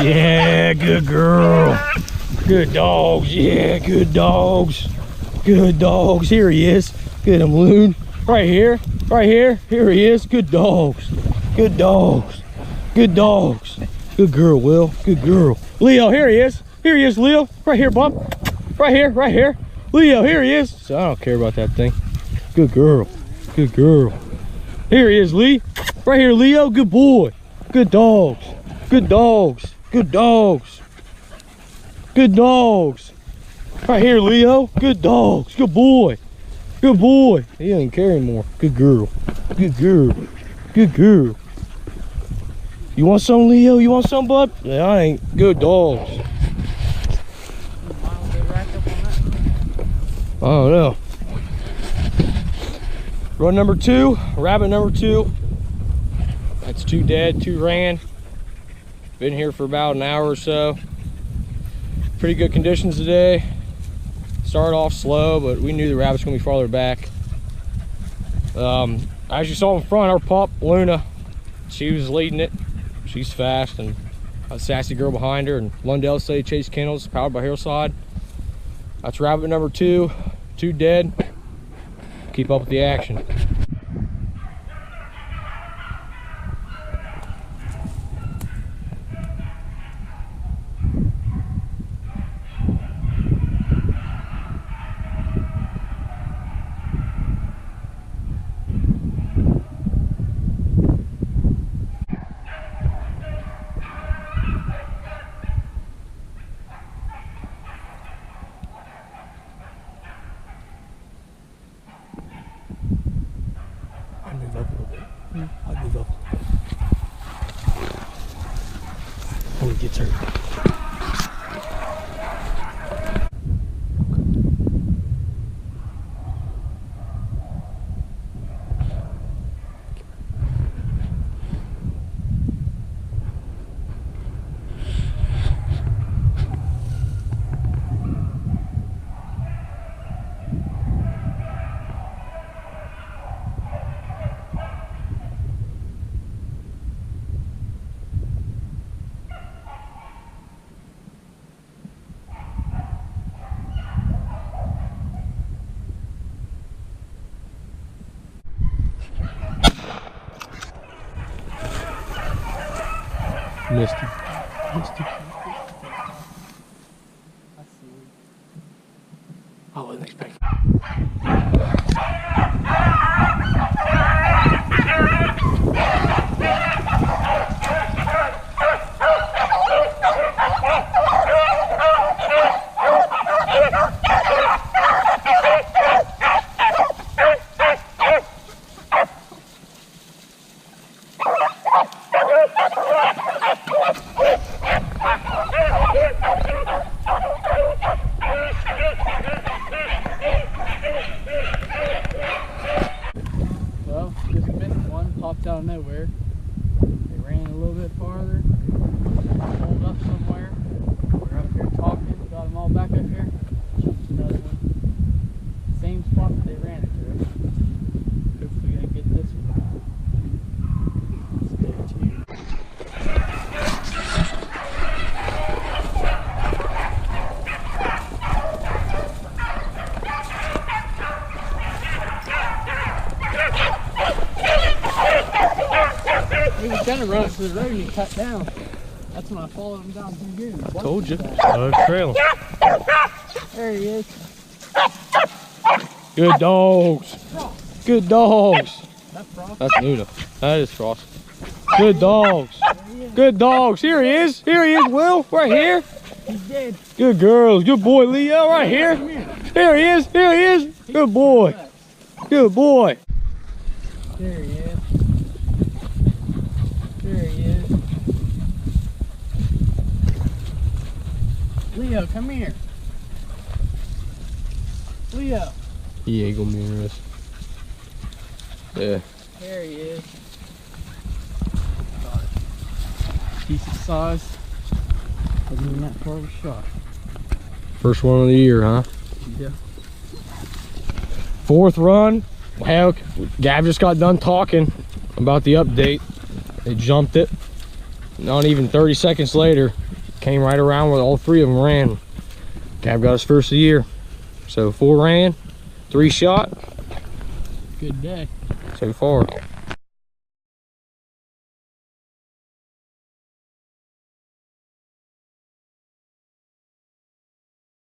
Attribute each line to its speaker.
Speaker 1: Yeah, good girl. Good dogs. Yeah, good dogs. Good dogs. Here he is. Get him, Loon. Right here. Right here. Here he is. Good dogs. Good dogs. Good dogs. Good girl, Will. Good girl. Leo, here he is. Here he is, Leo. Right here, bub. Right here. Right here. Leo, here he is. So I don't care about that thing. Good girl. Good girl. Here he is, Lee. Right here, Leo. Good boy. Good dogs. Good dogs. Good dogs. Good dogs. Right here, Leo. Good dogs. Good boy. Good boy. He doesn't care anymore. Good girl. Good girl. Good girl. You want some, Leo? You want some, bud? Yeah, I ain't. Good dogs. Oh no. Run number 2, rabbit number 2. That's 2 dead, 2 ran. Been here for about an hour or so. Pretty good conditions today. Started off slow, but we knew the rabbit's gonna be farther back. As you saw in front, our pup, Luna, she was leading it. She's fast, and a sassy girl behind her, and Lundell Steady Chayce Kennels, powered by Hillside. That's rabbit number 2, 2 dead. Keep up with the action. I'll give up. When he gets hurt. Misty. I wasn't expecting.
Speaker 2: Well, just missed one, popped out of nowhere. They ran a little bit farther, pulled up somewhere. We're up here talking, got them all back up here. Just another one. Same spot that they ran it through. Hopefully gonna get this one. Stay tuned. He was trying to run us to the road and he cut down. That's That's when I followed him down some goons.
Speaker 1: Told you. Trail him.
Speaker 2: There he is.
Speaker 1: Good dogs. Good dogs.
Speaker 2: That's Frost.
Speaker 1: That's Luna. That is Frost. Good dogs. Good dogs. Here he is. Here he is, Will. Right here.
Speaker 2: He's dead.
Speaker 1: Good girls. Good boy, Leo. Right here. Here he is. Here he is. Good boy. Good boy.
Speaker 2: There he is. There he is. Leo, come here. Leo.
Speaker 1: He ain't gonna be interested. Yeah.
Speaker 2: There he is. Decent size. Wasn't even that far of a shot.
Speaker 1: First one of the year, huh?
Speaker 2: Yeah.
Speaker 1: Fourth run. Well, Gab just got done talking about the update. They jumped it. Not even 30 seconds later, came right around with all three of them ran. Gab got his first of the year. So 4 ran, 3 shot.
Speaker 2: Good day.
Speaker 1: So far.